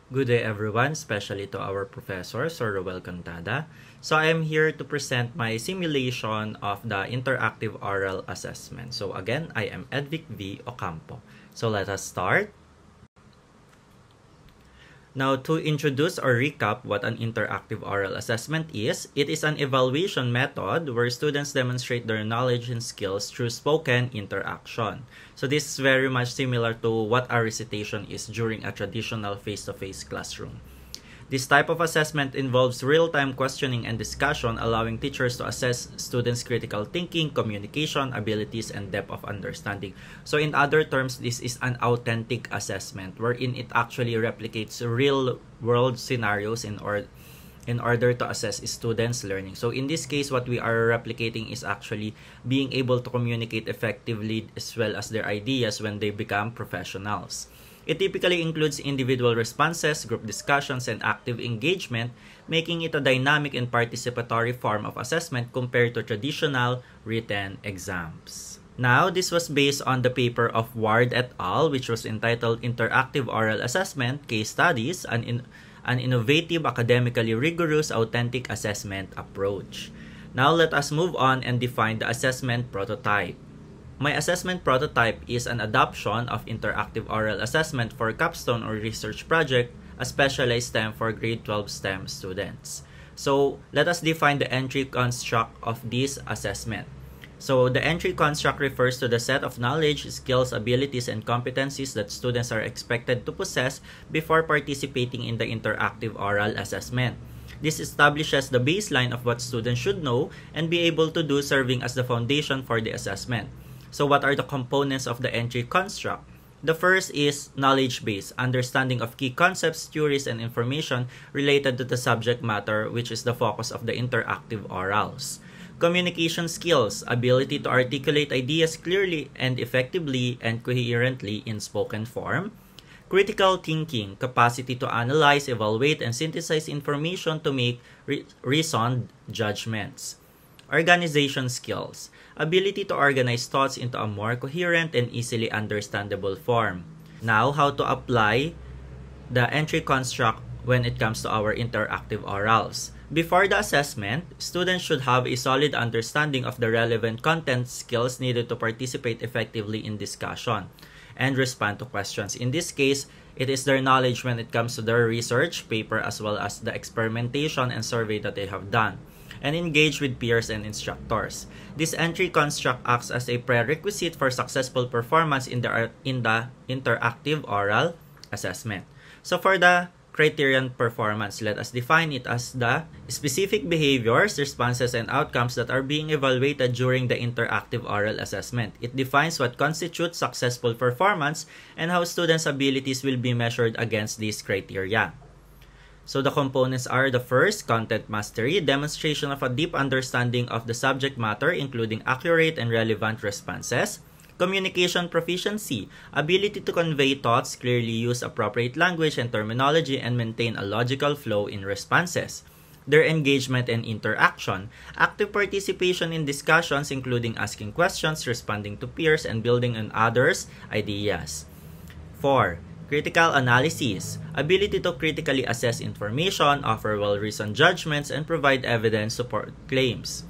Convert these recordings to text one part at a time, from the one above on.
Good day everyone, especially to our professor, Sir Roel Cantada. So I am here to present my simulation of the interactive oral assessment. So again, I am Edvic V. Ocampo. So let us start. Now, to introduce or recap what an interactive oral assessment is, it is an evaluation method where students demonstrate their knowledge and skills through spoken interaction. So this is very much similar to what a recitation is during a traditional face-to-face classroom. This type of assessment involves real-time questioning and discussion, allowing teachers to assess students' critical thinking, communication, abilities, and depth of understanding. So in other terms, this is an authentic assessment wherein it actually replicates real-world scenarios in order to assess students' learning. So in this case, what we are replicating is actually being able to communicate effectively as well as their ideas when they become professionals. It typically includes individual responses, group discussions, and active engagement, making it a dynamic and participatory form of assessment compared to traditional written exams. Now, this was based on the paper of Ward et al., which was entitled Interactive Oral Assessment, Case Studies, an innovative, academically rigorous, authentic assessment approach. Now, let us move on and define the assessment prototype. My assessment prototype is an adoption of interactive oral assessment for capstone or research project, a specialized STEM for grade 12 STEM students. So, let us define the entry construct of this assessment. So, the entry construct refers to the set of knowledge, skills, abilities, and competencies that students are expected to possess before participating in the interactive oral assessment. This establishes the baseline of what students should know and be able to do, serving as the foundation for the assessment. So what are the components of the entry construct? The first is knowledge base, understanding of key concepts, theories, and information related to the subject matter, which is the focus of the interactive orals. Communication skills, ability to articulate ideas clearly and effectively and coherently in spoken form. Critical thinking, capacity to analyze, evaluate, and synthesize information to make reasoned judgments. Organization skills, ability to organize thoughts into a more coherent and easily understandable form. Now, how to apply the entry construct when it comes to our interactive orals. Before the assessment, students should have a solid understanding of the relevant content skills needed to participate effectively in discussion and respond to questions. In this case, it is their knowledge when it comes to their research paper as well as the experimentation and survey that they have done, and engage with peers and instructors. This entry construct acts as a prerequisite for successful performance in the interactive oral assessment. So for the criterion performance, let us define it as the specific behaviors, responses, and outcomes that are being evaluated during the interactive oral assessment. It defines what constitutes successful performance and how students' abilities will be measured against these criteria. So the components are the first, content mastery, demonstration of a deep understanding of the subject matter, including accurate and relevant responses. Communication proficiency, ability to convey thoughts, clearly use appropriate language and terminology, and maintain a logical flow in responses. Their engagement and interaction, active participation in discussions, including asking questions, responding to peers, and building on others' ideas. 4. Critical analysis, ability to critically assess information, offer well-reasoned judgments, and provide evidence to support claims.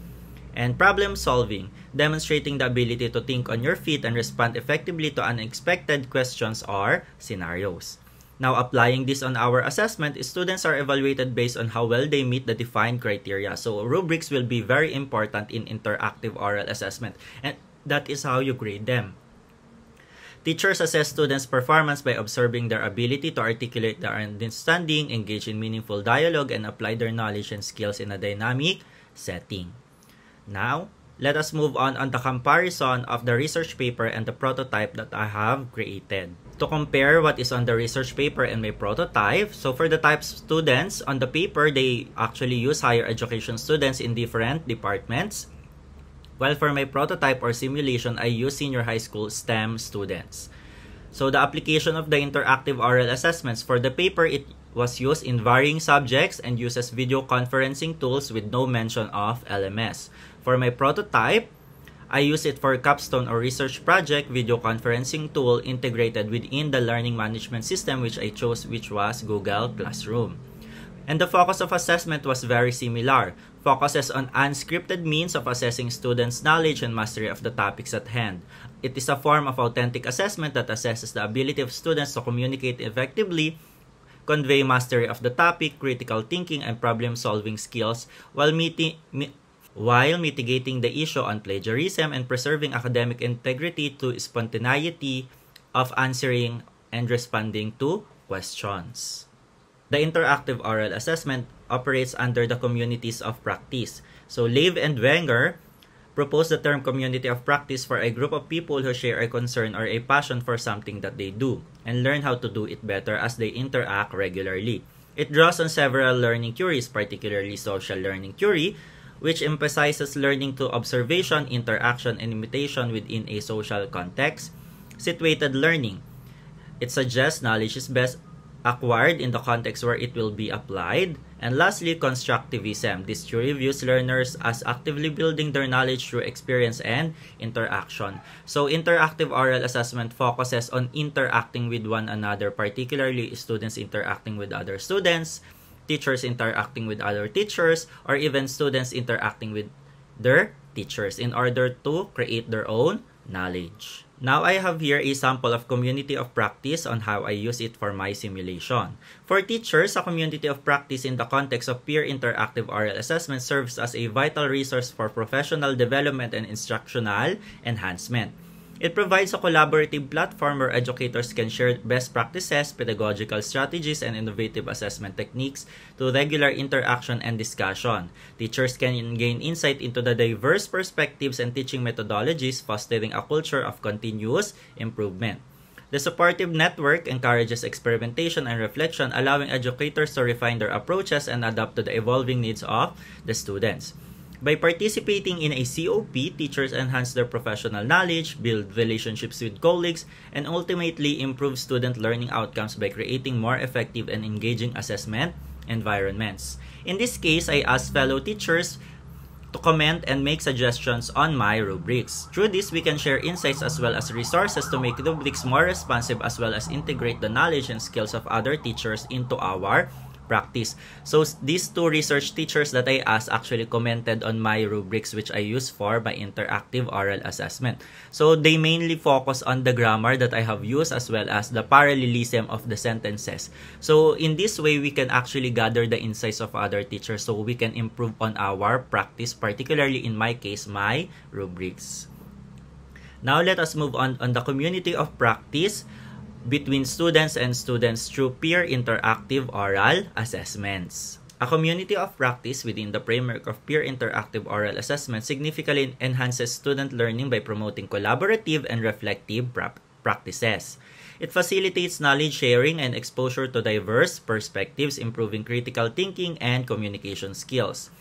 And problem solving, demonstrating the ability to think on your feet and respond effectively to unexpected questions or scenarios. Now, applying this on our assessment, students are evaluated based on how well they meet the defined criteria. So, rubrics will be very important in interactive oral assessment, and that is how you grade them. Teachers assess students' performance by observing their ability to articulate their understanding, engage in meaningful dialogue, and apply their knowledge and skills in a dynamic setting. Now, let us move on the comparison of the research paper and the prototype that I have created. To compare what is on the research paper and my prototype, so for the type students, on the paper, they actually use higher education students in different departments. While for my prototype or simulation, I use senior high school STEM students. So the application of the interactive oral assessments for the paper, it was used in varying subjects and uses video conferencing tools with no mention of LMS. For my prototype, I use it for capstone or research project video conferencing tool integrated within the learning management system which I chose, which was Google Classroom. And the focus of assessment was very similar. Focuses on unscripted means of assessing students' knowledge and mastery of the topics at hand. It is a form of authentic assessment that assesses the ability of students to communicate effectively, convey mastery of the topic, critical thinking, and problem-solving skills while mitigating the issue on plagiarism and preserving academic integrity to spontaneity of answering and responding to questions. The interactive oral assessment operates under the communities of practice. So Lev and Wenger proposed the term community of practice for a group of people who share a concern or a passion for something that they do and learn how to do it better as they interact regularly. It draws on several learning theories, particularly social learning theory, which emphasizes learning through observation, interaction, and imitation within a social context. Situated learning. It suggests knowledge is best acquired in the context where it will be applied. And lastly, constructivism. This theory views learners as actively building their knowledge through experience and interaction. So interactive oral assessment focuses on interacting with one another, particularly students interacting with other students, teachers interacting with other teachers, or even students interacting with their teachers in order to create their own knowledge. Now I have here a sample of community of practice on how I use it for my simulation. For teachers, a community of practice in the context of peer interactive oral assessment serves as a vital resource for professional development and instructional enhancement. It provides a collaborative platform where educators can share best practices, pedagogical strategies, and innovative assessment techniques to regular interaction and discussion. Teachers can gain insight into the diverse perspectives and teaching methodologies, fostering a culture of continuous improvement. The supportive network encourages experimentation and reflection, allowing educators to refine their approaches and adapt to the evolving needs of the students. By participating in a COP, teachers enhance their professional knowledge, build relationships with colleagues, and ultimately improve student learning outcomes by creating more effective and engaging assessment environments. In this case, I asked fellow teachers to comment and make suggestions on my rubrics. Through this, we can share insights as well as resources to make rubrics more responsive as well as integrate the knowledge and skills of other teachers into our practice. So these two research teachers that I asked actually commented on my rubrics which I use for my interactive oral assessment. So they mainly focus on the grammar that I have used as well as the parallelism of the sentences. So in this way, we can actually gather the insights of other teachers so we can improve on our practice, particularly in my case, my rubrics. Now let us move on the community of practice between students and students through peer interactive oral assessments. A community of practice within the framework of peer interactive oral assessment significantly enhances student learning by promoting collaborative and reflective practices. It facilitates knowledge sharing and exposure to diverse perspectives, improving critical thinking and communication skills.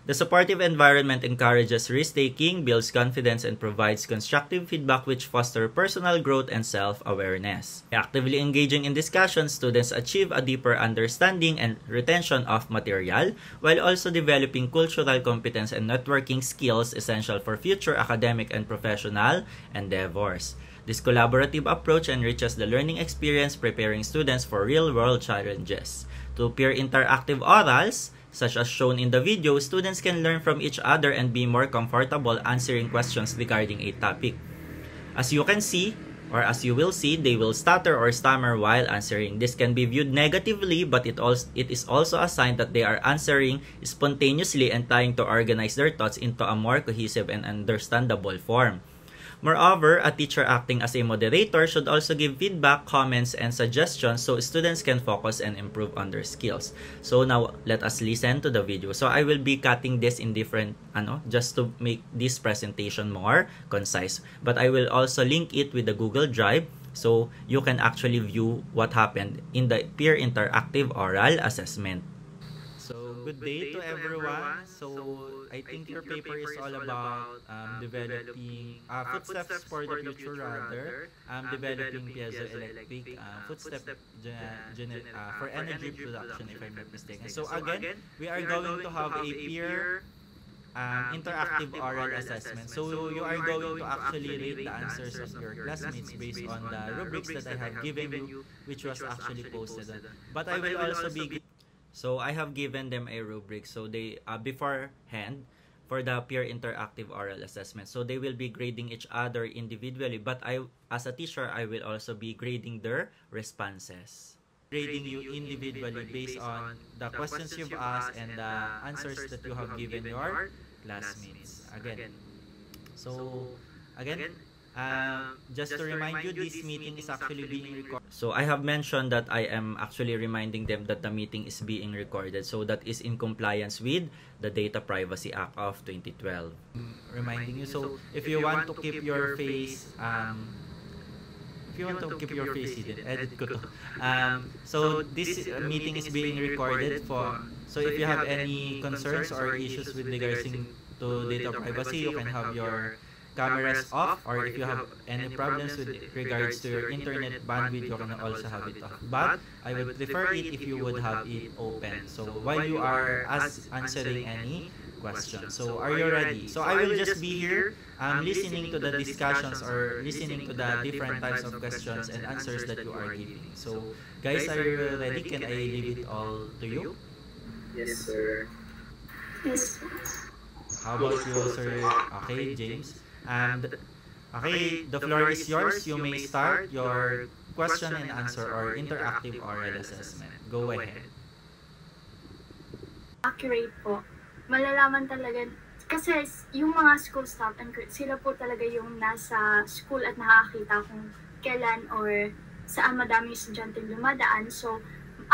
The supportive environment encourages risk-taking, builds confidence, and provides constructive feedback which foster personal growth and self-awareness. By actively engaging in discussions, students achieve a deeper understanding and retention of material, while also developing cultural competence and networking skills essential for future academic and professional endeavors. This collaborative approach enriches the learning experience, preparing students for real-world challenges. To peer interactive orals, such as shown in the video, students can learn from each other and be more comfortable answering questions regarding a topic. As you can see, or as you will see, they will stutter or stammer while answering. This can be viewed negatively, but it is also a sign that they are answering spontaneously and trying to organize their thoughts into a more cohesive and understandable form. Moreover, a teacher acting as a moderator should also give feedback, comments, and suggestions so students can focus and improve on their skills. So now, let us listen to the video. So I will be cutting this in different, just to make this presentation more concise. But I will also link it with the Google Drive so you can actually view what happened in the peer interactive oral assessment. So, good day to everyone. So, I think your paper is all about developing footsteps for the future, rather. Developing piezoelectric footstep for energy production, if I'm not mistaken. So, again, we are going to have a peer interactive oral assessment. So you are going to actually rate the answers of your classmates based on the rubrics that I have given you, which was actually posted. But I will also be so I have given them a rubric. So they beforehand for the peer interactive oral assessment. So they will be grading each other individually. But I, as a teacher, I will also be grading their responses. Grading you individually based on the questions you've asked and the answers that you have given your classmates. Again. So, again, just to remind you, this meeting is actually being recorded. So, I have mentioned that I am actually reminding them that the meeting is being recorded. So, that is in compliance with the Data Privacy Act of 2012. Reminding you, so if you want to keep your face, if you want to keep your face hidden, edit ko to. So this meeting is being recorded for, so if you have any concerns or issues with regards to data privacy, you can have your cameras off, or if you have any problems with regards to your internet bandwidth, you can also have it off. But I would prefer it if you would have it open. So while you are answering any questions. So are you ready? So I will just be here listening to the discussions or listening to the different types of questions and answers that you are giving. So guys, are you ready? Can I leave it all to you? Yes, sir. Yes. How about you, sir? Okay, James. Okay, the floor is yours. You may start your question and answer or interactive oral assessment. Go ahead. Accurate po. Malalaman talaga, kasi yung mga school staff, and sila po talaga yung nasa school at nakakita kung kailan or saan madami estudyante dumadaan. So,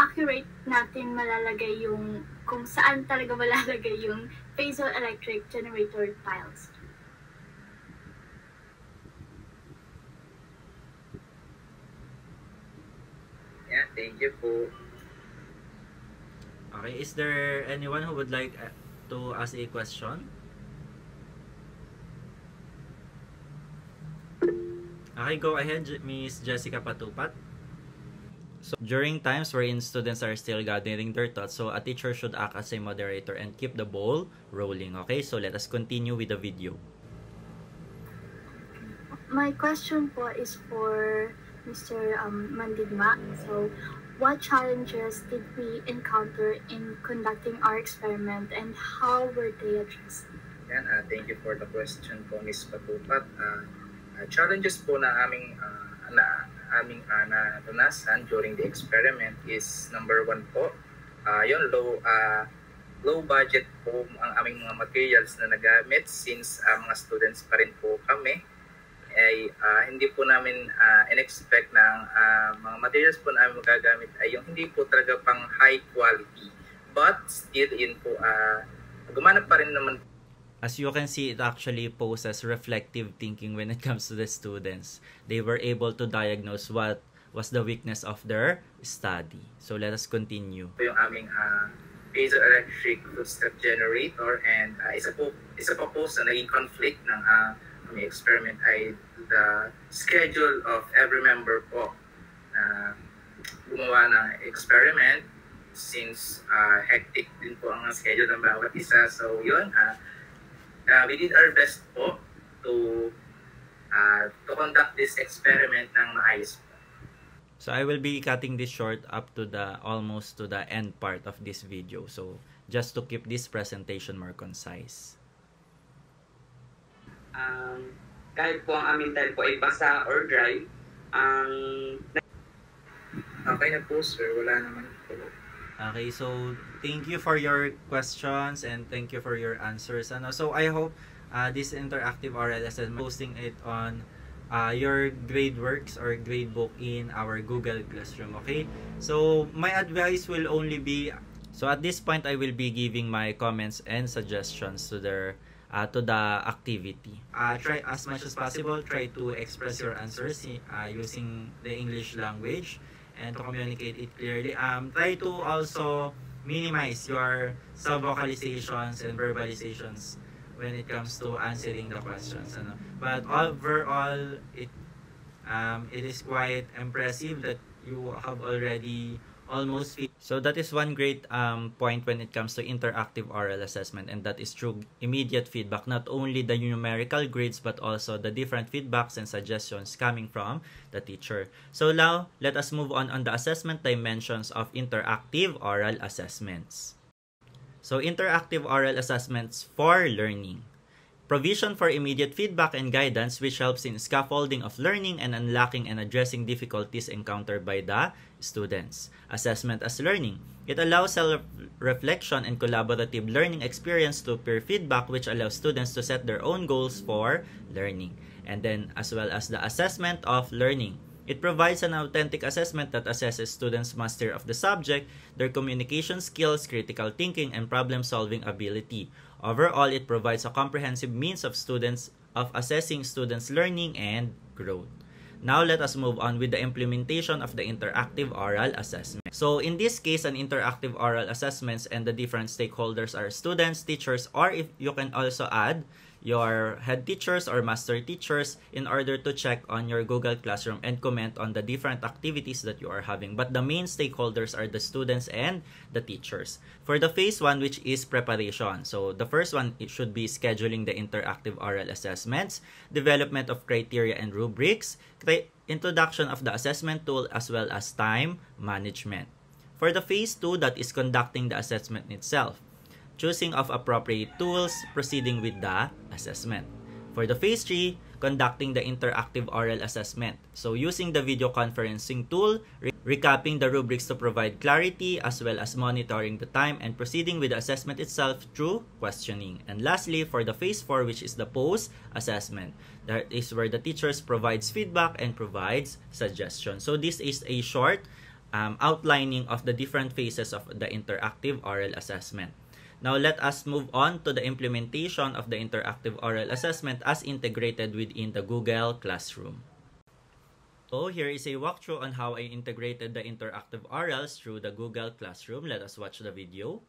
accurate natin malalagay yung, kung saan talaga malalagay yung piezoelectric generator tiles. Yeah, thank you po. Okay, is there anyone who would like to ask a question? Okay, go ahead, Miss Jessica Patupat. So, during times wherein students are still gathering their thoughts, so a teacher should act as a moderator and keep the ball rolling. Okay, so let us continue with the video. My question po is for Mr. Mandigma. So, what challenges did we encounter in conducting our experiment and how were they addressed? Yan, thank you for the question po, Ms. Patupat. Challenges po na aming naranasan during the experiment is number 1 po, yung low budget po ang aming mga materials na nagamit since mga students pa rin po kami. Ay hindi po namin in-expect na mga materials po namin magagamit ay yung hindi po talaga pang high quality, but still in po gumana pa rin naman. As you can see, it actually poses reflective thinking when it comes to the students. They were able to diagnose what was the weakness of their study. So let us continue. Ito yung aming piezoelectric footstep generator, and isa pa po sa naging conflict ng may experiment ay the schedule of every member po na gumawa ng experiment, since hectic din po ang schedule ng bawat isa. So yun, we did our best po to conduct this experiment ng maayos po. So I will be cutting this short up to the almost to the end part of this video. So just to keep this presentation more concise. Kahit po ang aming tile po ay basa or dry, okay na po, sir. Wala naman po. Okay, so thank you for your questions and thank you for your answers. So I hope this interactive oral assessment, posting it on your grade works or grade book in our Google Classroom. Okay, so my advice will only be, so at this point I will be giving my comments and suggestions to the activity. Try as much as possible, try to express your answers using the English language and to communicate it clearly. Try to also minimize your sub-vocalizations and verbalizations when it comes to answering the questions. But overall, it is quite impressive that you have already almost so that is one great point when it comes to interactive oral assessment, and that is through immediate feedback, not only the numerical grades but also the different feedbacks and suggestions coming from the teacher. So now let us move on the assessment dimensions of interactive oral assessments. So interactive oral assessments for learning. Provision for immediate feedback and guidance, which helps in scaffolding of learning and unlocking and addressing difficulties encountered by the students. Assessment as learning. It allows self-reflection and collaborative learning experience to peer feedback, which allows students to set their own goals for learning. And then as well as the assessment of learning. It provides an authentic assessment that assesses students' mastery of the subject, their communication skills, critical thinking, and problem-solving ability. Overall, it provides a comprehensive means of assessing students' learning and growth. Now, let us move on with the implementation of the interactive oral assessment. So, in this case, an interactive oral assessments and the different stakeholders are students, teachers, or if you can also add your head teachers or master teachers in order to check on your Google Classroom and comment on the different activities that you are having. But the main stakeholders are the students and the teachers. For the phase 1, which is preparation. So the first one, it should be scheduling the interactive oral assessments, development of criteria and rubrics, introduction of the assessment tool, as well as time management. For the phase 2, that is conducting the assessment itself, choosing of appropriate tools, proceeding with the assessment. For the phase 3, conducting the interactive oral assessment. So using the video conferencing tool, recapping the rubrics to provide clarity, as well as monitoring the time and proceeding with the assessment itself through questioning. And lastly, for the phase 4, which is the post-assessment, that is where the teachers provides feedback and provides suggestions. So this is a short outlining of the different phases of the interactive oral assessment. Now, let us move on to the implementation of the interactive oral assessment as integrated within the Google Classroom. So, here is a walkthrough on how I integrated the interactive orals through the Google Classroom. Let us watch the video.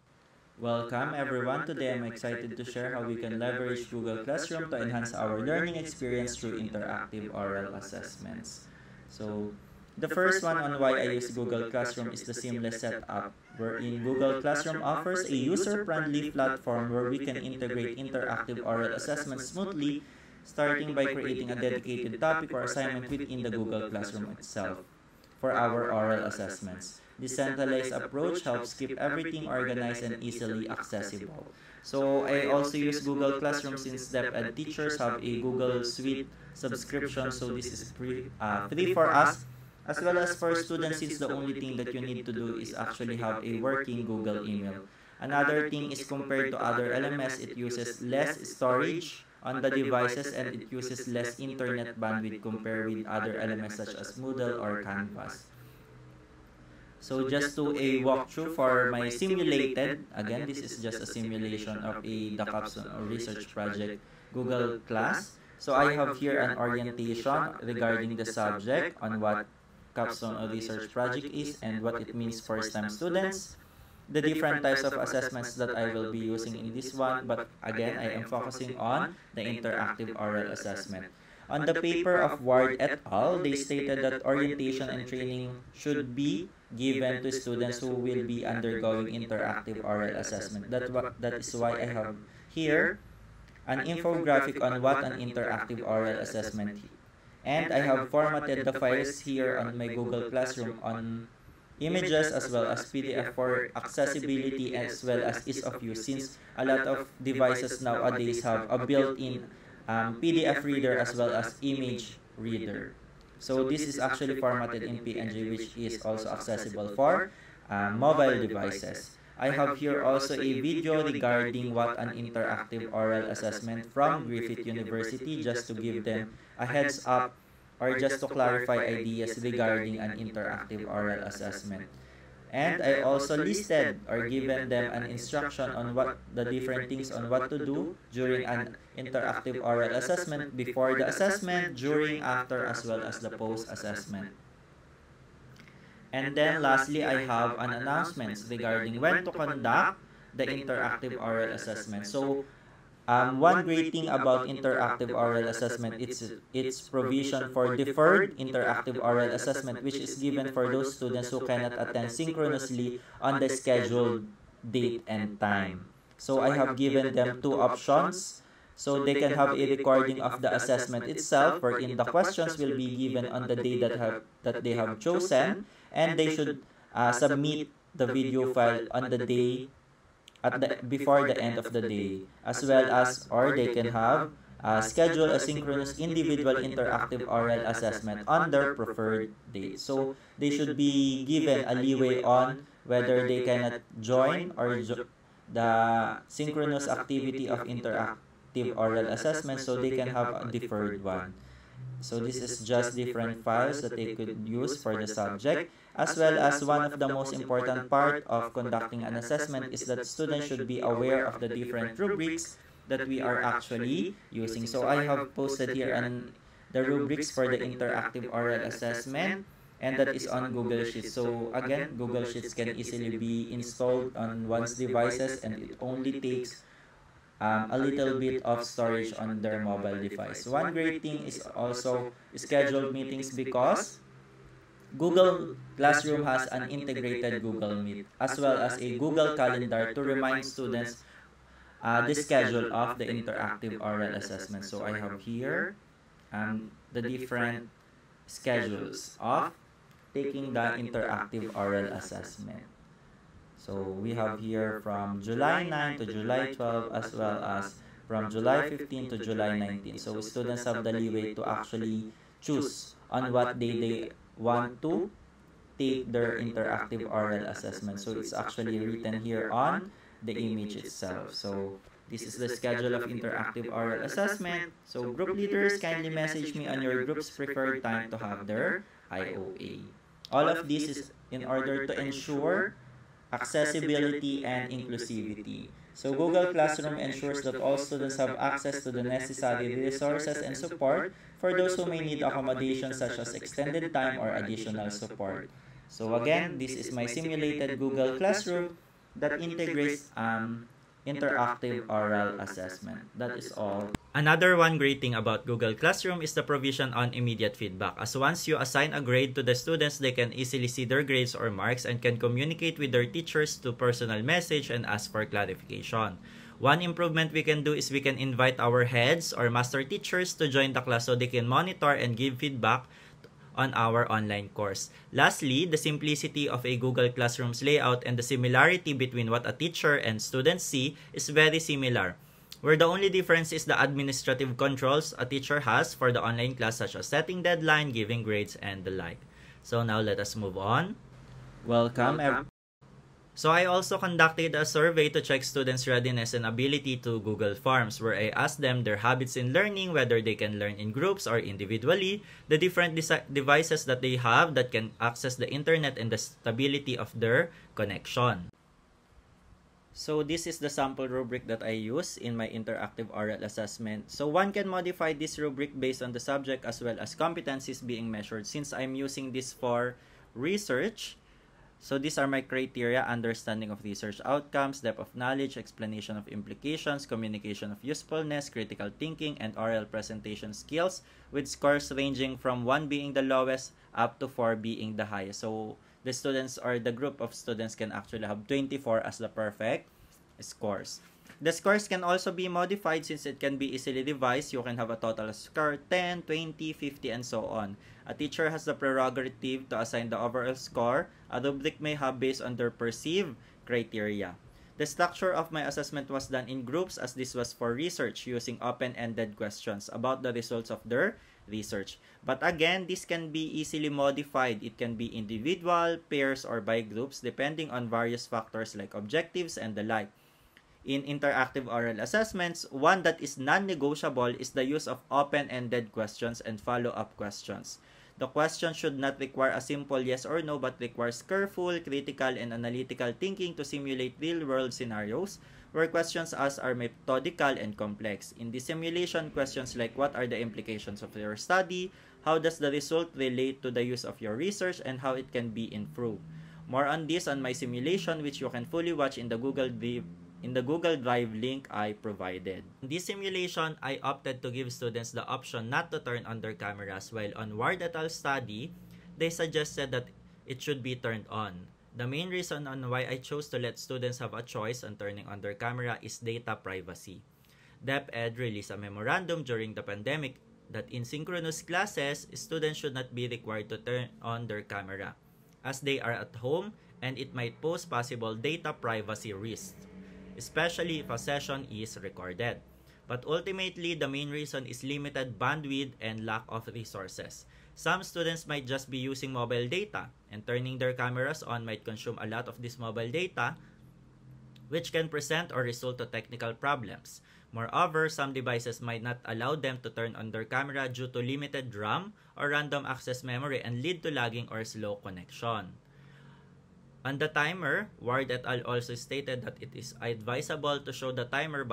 Welcome everyone. Today I'm excited to share how we can leverage Google Classroom to enhance our learning experience through interactive oral assessments. So, the first one on why I use Google Classroom is the seamless setup, wherein Google Classroom offers a user-friendly platform where we can integrate interactive oral assessments smoothly, starting by creating a dedicated topic or assignment within the Google Classroom itself for our oral assessments. This centralized approach helps keep everything organized and easily accessible. So I also use Google Classroom since DepEd teachers have a Google Suite subscription, so this is free for us, as well as for students, since the only thing that you need to do is actually have a working Google email. Another thing is, compared to other LMS, it uses less storage on the devices and it uses less internet bandwidth compared with other LMS such as Moodle or Canvas. So just to a walkthrough for my simulated, again this is just a simulation of the capstone or research project Google Class. So I have here an orientation regarding the subject on what capstone or research project is and what it means for STEM students, the different types of assessments that I will be using in this one, but again, I am focusing on the interactive oral assessment. On the paper of Ward et al., they stated that orientation and training should be given to students who will be undergoing interactive oral assessment. That is why I have here an infographic on what an interactive oral assessment is. And I have formatted the files here on my Google Classroom on images as well as PDF for accessibility as well as ease of use, since a lot of devices nowadays have a built-in PDF reader as well as image reader. So this is actually formatted in PNG, which is also accessible for mobile devices. I have here also a video regarding what an interactive oral assessment from Griffith University, just to give them a heads up or just to clarify ideas regarding an interactive oral assessment. And I also listed or given them an instruction on what the different things on what to do during an interactive oral assessment, before the assessment, during, after, as well as the post-assessment. And then lastly, I have an announcement regarding when to conduct the interactive oral assessment. So One great thing about interactive oral assessment is its provision for deferred interactive oral assessment, which is given for those students who cannot attend synchronously on the scheduled date and time. So I have given them two options. So they can have a recording of the assessment itself, wherein the questions will be given on the day that they have chosen, and they should submit the video file on the day before the end of the day, as well as, or they can have schedule a synchronous individual interactive oral assessment on their preferred date. So they should be given a leeway on whether they cannot join or the synchronous activity of interactive oral assessment, so they can have a deferred one. So this is just different files that they could use for the subject, as well as one of the most important part of conducting an assessment is that students should be aware of the different rubrics that we are actually using. So I have posted here the rubrics for the interactive oral assessment, and that is on Google Sheets. So again, Google Sheets can easily be installed on one's devices, and it only takes a little bit of storage on their mobile device. One great thing is also scheduled meetings, because Google Classroom has an integrated Google Meet as well as a Google Calendar to remind students the schedule of the interactive oral assessment. So I have here the different schedules of taking the interactive oral assessment. So we have here from July 9 to July 12, as well as from July 15 to July 19. So students have the leeway to actually choose on what day they want to take their interactive oral assessment. So it's actually written here on the image itself. So this is the schedule of interactive oral assessment. So group leaders, kindly message me on your group's preferred time to have their IOA. All of this is in order to ensure accessibility and inclusivity. So Google Classroom ensures that all students have access to the necessary resources and support for those who may need accommodations such as extended time or additional support. So again, this is my simulated Google Classroom that integrates interactive oral assessment. That is all. Another one great thing about Google Classroom is the provision on immediate feedback, as once you assign a grade to the students, they can easily see their grades or marks and can communicate with their teachers to personal message and ask for clarification. One improvement we can do is we can invite our heads or master teachers to join the class so they can monitor and give feedback on our online course. Lastly, the simplicity of a Google Classroom's layout and the similarity between what a teacher and students see is very similar, where the only difference is the administrative controls a teacher has for the online class, such as setting deadline, giving grades, and the like. So now let us move on. Welcome. So I also conducted a survey to check students' readiness and ability to Google Forms, where I asked them their habits in learning, whether they can learn in groups or individually, the different devices that they have that can access the internet, and the stability of their connection. So this is the sample rubric that I use in my interactive oral assessment. So one can modify this rubric based on the subject as well as competencies being measured. Since I'm using this for research, so these are my criteria: understanding of research outcomes, depth of knowledge, explanation of implications, communication of usefulness, critical thinking, and oral presentation skills, with scores ranging from 1 being the lowest up to 4 being the highest. So the students or the group of students can actually have 24 as the perfect scores. The scores can also be modified since it can be easily revised. You can have a total score 10, 20, 50, and so on. A teacher has the prerogative to assign the overall score a rubric may have based on their perceived criteria. The structure of my assessment was done in groups, as this was for research, using open-ended questions about the results of their research. But again, this can be easily modified. It can be individual, pairs, or by groups depending on various factors like objectives and the like. In interactive oral assessments, one that is non-negotiable is the use of open-ended questions and follow-up questions. The question should not require a simple yes or no, but requires careful, critical, and analytical thinking to simulate real-world scenarios where questions asked are methodical and complex. In the simulation, questions like what are the implications of your study, how does the result relate to the use of your research, and how it can be improved. More on this on my simulation, which you can fully watch in the Google in the Google Drive link I provided. In this simulation, I opted to give students the option not to turn on their cameras, while on Ward et al. Study, they suggested that it should be turned on. The main reason on why I chose to let students have a choice on turning on their camera is data privacy. DepEd released a memorandum during the pandemic that in synchronous classes, students should not be required to turn on their camera, as they are at home and it might pose possible data privacy risks, especially if a session is recorded. But ultimately, the main reason is limited bandwidth and lack of resources. Some students might just be using mobile data, and turning their cameras on might consume a lot of this mobile data, which can present or result to technical problems. Moreover, some devices might not allow them to turn on their camera due to limited RAM or random access memory and lead to lagging or slow connection. On the timer, Ward et al. Also stated that it is advisable to show the timer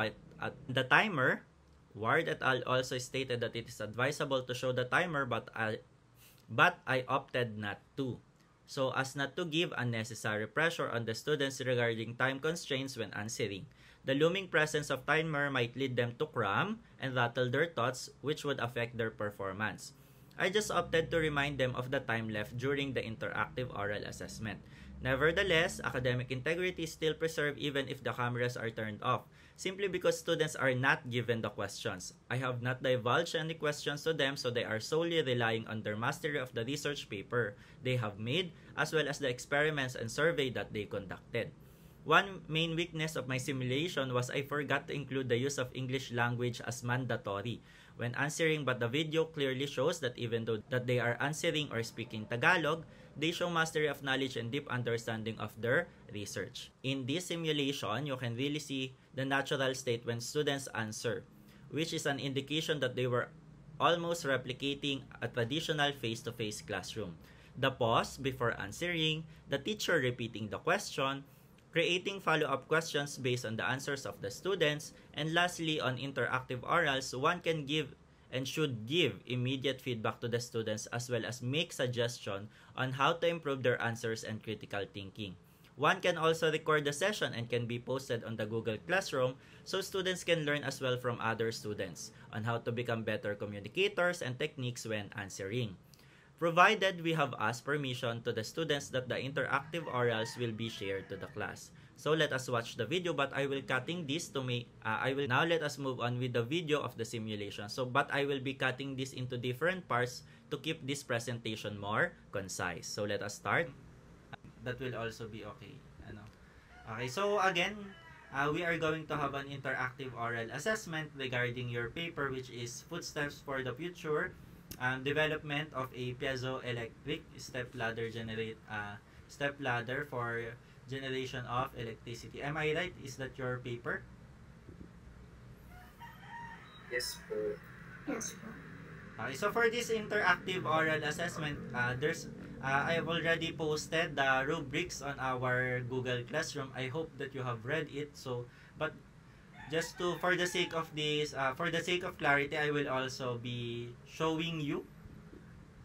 Ward et al. Also stated that it is advisable to show the timer, but I opted not to, so as not to give unnecessary pressure on the students regarding time constraints when answering. The looming presence of timer might lead them to cram and rattle their thoughts, which would affect their performance. I just opted to remind them of the time left during the interactive oral assessment. Nevertheless, academic integrity is still preserved even if the cameras are turned off, simply because students are not given the questions. I have not divulged any questions to them, so they are solely relying on their mastery of the research paper they have made, as well as the experiments and survey that they conducted. One main weakness of my simulation was I forgot to include the use of English language as mandatory when answering, but the video clearly shows that even though that they are answering or speaking Tagalog, they show mastery of knowledge and deep understanding of their research. In this simulation, you can really see the natural state when students answer, which is an indication that they were almost replicating a traditional face-to-face classroom. The pause before answering, the teacher repeating the question, creating follow-up questions based on the answers of the students, and lastly, on interactive orals, one can give and should give immediate feedback to the students as well as make suggestions on how to improve their answers and critical thinking. One can also record the session and can be posted on the Google Classroom so students can learn as well from other students on how to become better communicators and techniques when answering, provided we have asked permission to the students that the interactive orals will be shared to the class. So let us watch the video, but I will cutting this to make, now let us move on with the video of the simulation. But I will be cutting this into different parts to keep this presentation more concise. So let us start. That will also be okay. Okay, so again, we are going to have an interactive oral assessment regarding your paper, which is Footsteps for the Future, development of a piezoelectric step ladder for generation of electricity. Am I right? Is that your paper? Yes po. Yes po. Okay, so for this interactive oral assessment, I have already posted the rubrics on our Google Classroom. I hope that you have read it. But just for the sake of clarity, I will also be showing you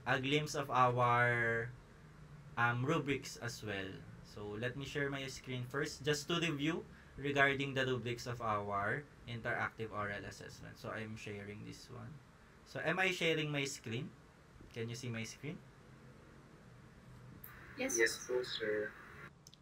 a glimpse of our rubrics as well. So let me share my screen first, just to review regarding the rubrics of our interactive oral assessment. So I'm sharing this one. So am I sharing my screen? Can you see my screen? Yes. Yes po, sir.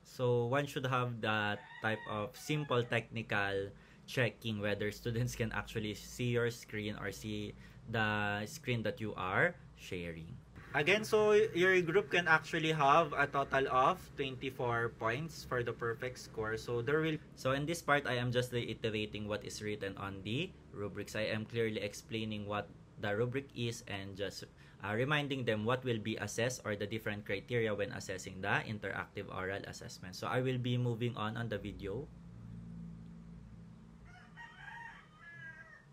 So one should have that type of simple technical checking whether students can actually see your screen or see the screen that you are sharing. Again, so your group can actually have a total of 24 points for the perfect score. So in this part, I am just reiterating what is written on the rubrics. I am clearly explaining what the rubric is and just reminding them what will be assessed or the different criteria when assessing the interactive oral assessment. So I will be moving on the video.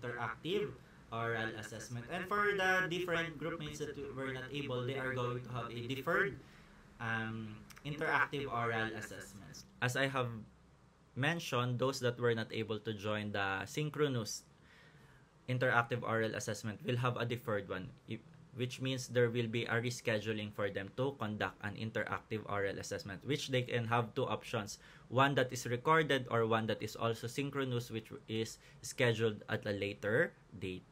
Interactive oral assessment. And for the different group mates that were not able, they are going to have a deferred interactive oral assessments. As I have mentioned, those that were not able to join the synchronous interactive oral assessment will have a deferred one, which means there will be a rescheduling for them to conduct an interactive oral assessment, which they can have two options, one that is recorded or one that is also synchronous, which is scheduled at a later date.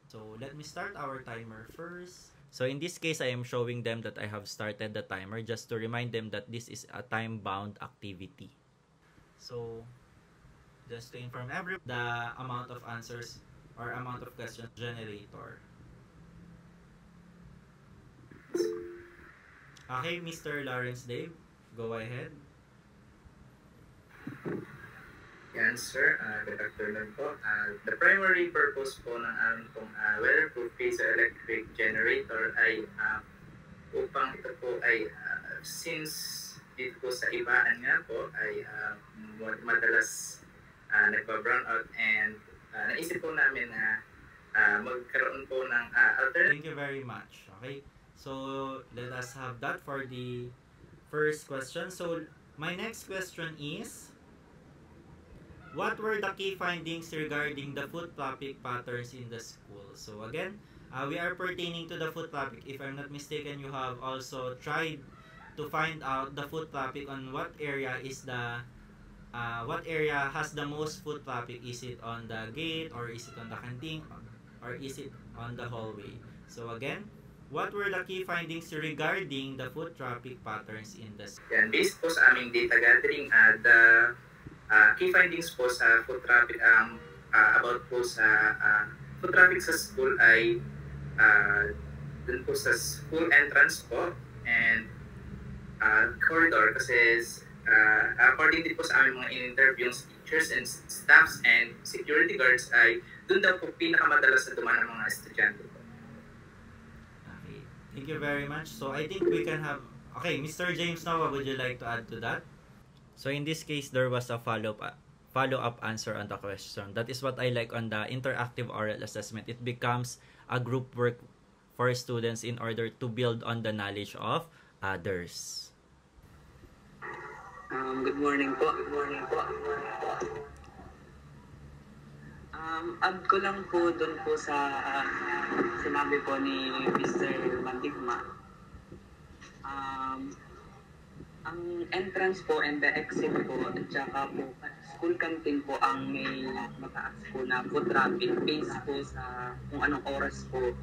So let me start our timer first. So in this case, I am showing them that I have started the timer just to remind them that this is a time-bound activity. So just to inform everyone, the amount of answers or amount of questions generator. Okay, Mr. Lawrence Dave, go ahead. Yan, sir. Good afternoon po. The primary purpose po ng aming pong weatherproof piezoelectric generator ay upang ito po ay since dito po sa ibaan nga po ay madalas nagpa-brown out and naisip po namin na magkaroon po ng alternative. Thank you very much. Okay, so let us have that for the first question. So my next question is, what were the key findings regarding the foot traffic patterns in the school? So again, we are pertaining to the foot traffic. If I'm not mistaken, you have also tried to find out the foot traffic on what area is the what area has the most foot traffic. Is it on the gate, or is it on the canteen, or is it on the hallway? So again, what were the key findings regarding the foot traffic patterns in the school? Yan, based po sa aming data gathering, the key findings po sa foot traffic about po sa foot traffic sa school ay dun po sa school entrance po and corridor, kasi according din po sa aming mga in-interviews, teachers and staffs and security guards ay dun daw po pinakamadalas na dumaan ng mga estudyante po. Okay, thank you very much. So I think we can have, okay, Mr. James Noah, would you like to add to that? So in this case, there was a follow-up answer on the question. That is what I like on the interactive oral assessment. It becomes a group work for students in order to build on the knowledge of others. Good morning po. Add ko lang po doon po sa sinabi po ni Mr. Mandigma. Ang entrance po and the exit po at saka po school canteen po ang may mataas po na foot traffic based po sa kung anong oras po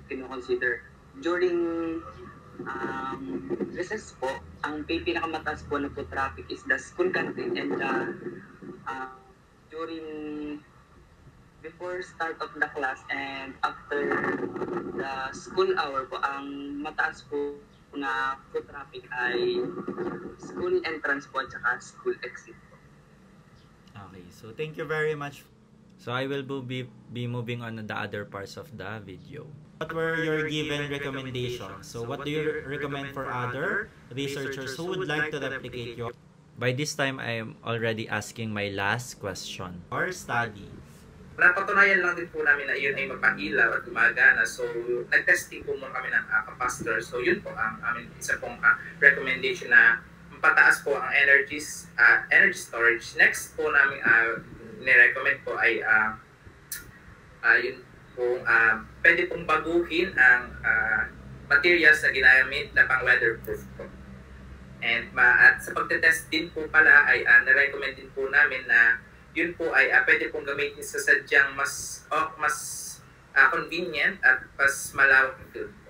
kino-consider. During recess po, ang pinakamataas po na foot traffic is the school canteen, and during before start of the class and after the school hour po, ang mataas po na foot traffic ay school entrance po at saka school exit po. Okay, so thank you very much. So I will be moving on to the other parts of the video. What were your given recommendations? So what do you recommend for other researchers who would like to replicate your... By this time, I am already asking my last question. Or study. Napatunayan lang din po namin na yun ay mapahilaw at gumagana. So, nag-testing po muna kami ng capacitor. So, yun po ang aming isa pong recommendation na pataas po ang energy storage. Next po namin nirecommend po ay yun po, pwede pong baguhin ang materials na ginamit na pang weatherproof po. And at sa pagtetest din po pala ay nirecommend din po namin na yun po ay pwede pong gamitin sa sadyang mas convenient at mas malawak na field po.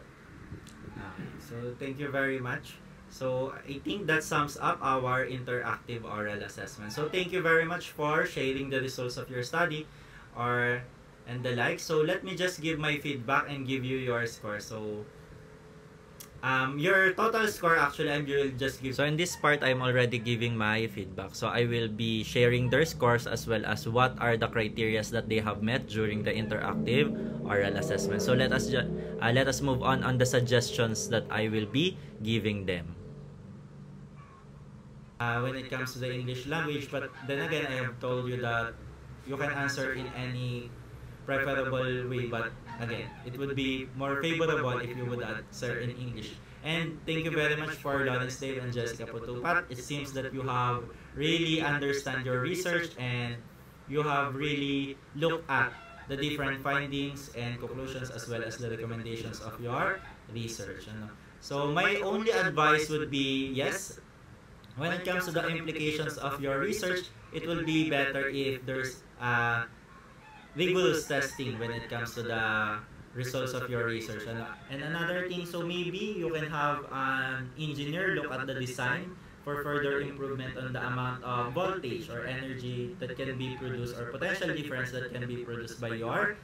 Okay, so thank you very much. So I think that sums up our interactive oral assessment. So thank you very much for sharing the results of your study and the like. So let me just give my feedback and give you your score. So your total score actually I will just give. So in this part I'm already giving my feedback. So I will be sharing their scores as well as what are the criteria that they have met during the interactive oral assessment. So let us move on the suggestions that I will be giving them. When it comes to the English language, but then again I have told you that you can answer in any preferable way, but again, it would be more favorable if you would answer in English. And thank you very much for Lawrence Dave and Jessica Putupat. It seems that you have really understand your research and you have really looked at the different findings and conclusions as well as the recommendations of your research. Ano? So my only advice would be, yes, when it comes to the implications of your research, it will be better if there's rigorous testing when it comes to the results of your research. And another thing, so maybe you can have an engineer look at the design for further improvement on the amount of voltage or energy that can be produced or potential difference that can be produced by your.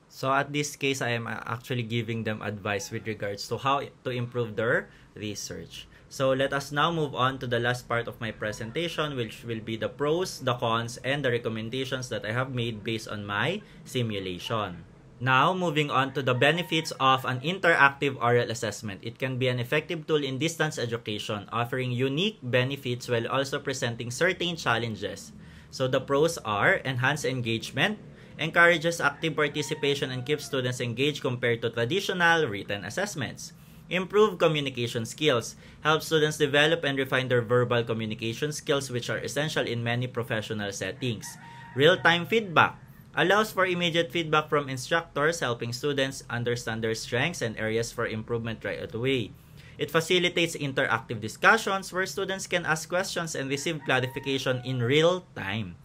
So at this case, I am actually giving them advice with regards to how to improve their research. So let us now move on to the last part of my presentation, which will be the pros, the cons, and the recommendations that I have made based on my simulation. Now, moving on to the benefits of an interactive oral assessment. It can be an effective tool in distance education, offering unique benefits while also presenting certain challenges. So the pros are enhanced engagement, encourages active participation and keeps students engaged compared to traditional written assessments. Improve communication skills, help students develop and refine their verbal communication skills which are essential in many professional settings. Real-time feedback, allows for immediate feedback from instructors, helping students understand their strengths and areas for improvement right away. It facilitates interactive discussions where students can ask questions and receive clarification in real time.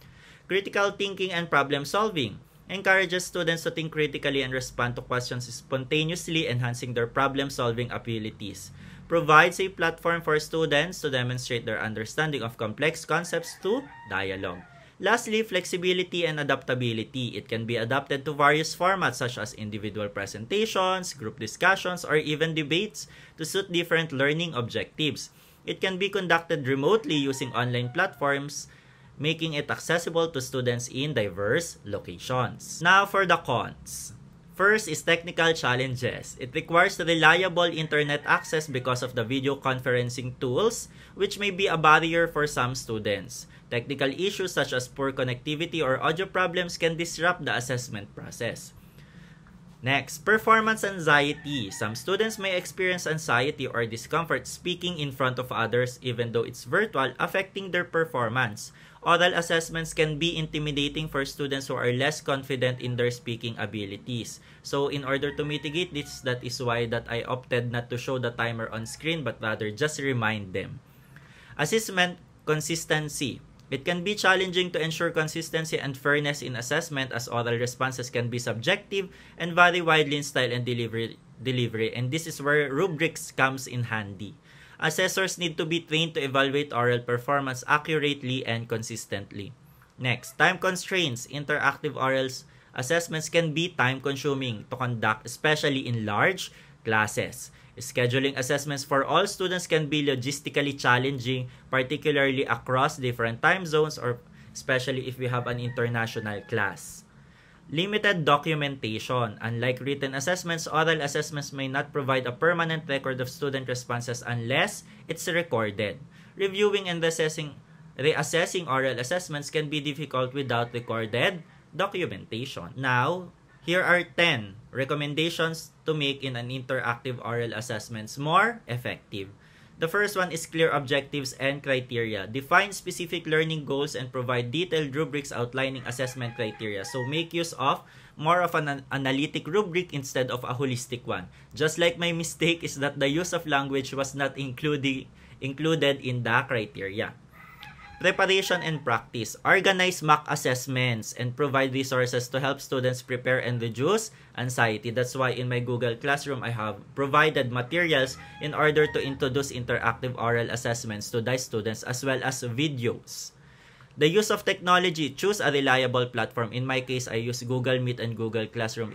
Critical thinking and problem solving encourages students to think critically and respond to questions spontaneously, enhancing their problem solving abilities. Provides a platform for students to demonstrate their understanding of complex concepts through dialogue. Lastly, flexibility and adaptability. It can be adapted to various formats such as individual presentations, group discussions, or even debates to suit different learning objectives. It can be conducted remotely using online platforms, making it accessible to students in diverse locations. Now for the cons. First is technical challenges. It requires reliable internet access because of the video conferencing tools, which may be a barrier for some students. Technical issues such as poor connectivity or audio problems can disrupt the assessment process. Next, performance anxiety. Some students may experience anxiety or discomfort speaking in front of others even though it's virtual, affecting their performance. Oral assessments can be intimidating for students who are less confident in their speaking abilities. So in order to mitigate this, that is why that I opted not to show the timer on screen but rather just remind them. Assessment consistency. It can be challenging to ensure consistency and fairness in assessment as oral responses can be subjective and vary widely in style and delivery, and this is where rubrics comes in handy. Assessors need to be trained to evaluate oral performance accurately and consistently. Next, time constraints. Interactive oral assessments can be time-consuming to conduct, especially in large classes. Scheduling assessments for all students can be logistically challenging, particularly across different time zones or especially if we have an international class. Limited documentation. Unlike written assessments, oral assessments may not provide a permanent record of student responses unless it's recorded. Reviewing and reassessing oral assessments can be difficult without recorded documentation. Now, here are 10 recommendations to make in an interactive oral assessments more effective. The first one is clear objectives and criteria. Define specific learning goals and provide detailed rubrics outlining assessment criteria. So make use of more of an analytic rubric instead of a holistic one. Just like my mistake is that the use of language was not included in the criteria. Preparation and practice. Organize mock assessments and provide resources to help students prepare and reduce anxiety. That's why in my Google Classroom, I have provided materials in order to introduce interactive oral assessments to the students as well as videos. The use of technology. Choose a reliable platform. In my case, I use Google Meet and Google Classroom.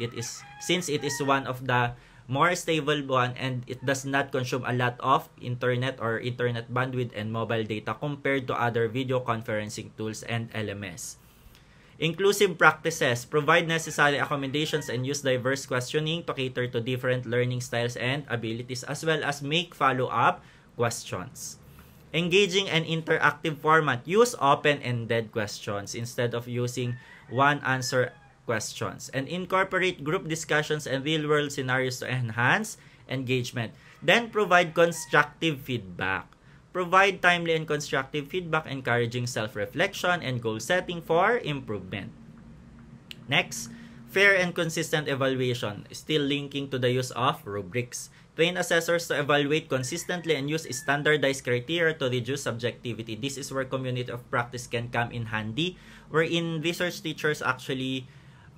Since it is one of the more stable one and it does not consume a lot of internet bandwidth and mobile data compared to other video conferencing tools and LMS. Inclusive practices. Provide necessary accommodations and use diverse questioning to cater to different learning styles and abilities as well as make follow-up questions. Engaging and interactive format. Use open-ended questions instead of using one-answer questions and incorporate group discussions and real-world scenarios to enhance engagement. Then provide constructive feedback. Provide timely and constructive feedback, encouraging self-reflection and goal setting for improvement. Next, Fair and consistent evaluation, still linking to the use of rubrics. Train assessors to evaluate consistently and use standardized criteria to reduce subjectivity. This is where community of practice can come in handy, wherein research teachers actually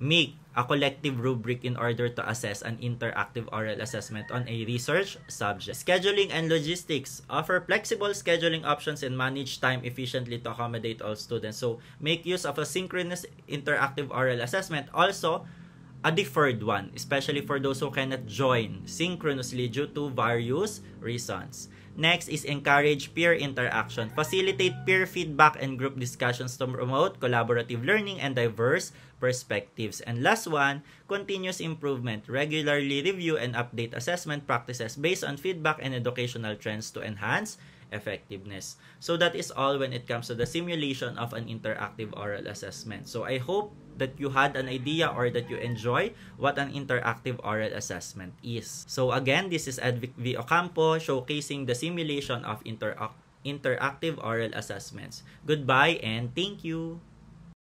make a collective rubric in order to assess an interactive oral assessment on a research subject. Scheduling and logistics. Offer flexible scheduling options and manage time efficiently to accommodate all students. So, make use of a synchronous interactive oral assessment. Also, a deferred one, especially for those who cannot join synchronously due to various reasons. Next is encourage peer interaction. Facilitate peer feedback and group discussions to promote collaborative learning and diverse perspectives. And last one, continuous improvement. Regularly review and update assessment practices based on feedback and educational trends to enhance effectiveness. So that is all when it comes to the simulation of an interactive oral assessment. So I hope that you had an idea or that you enjoy what an interactive oral assessment is. So again, this is Edvic V. Ocampo showcasing the simulation of interactive oral assessments. Goodbye and thank you!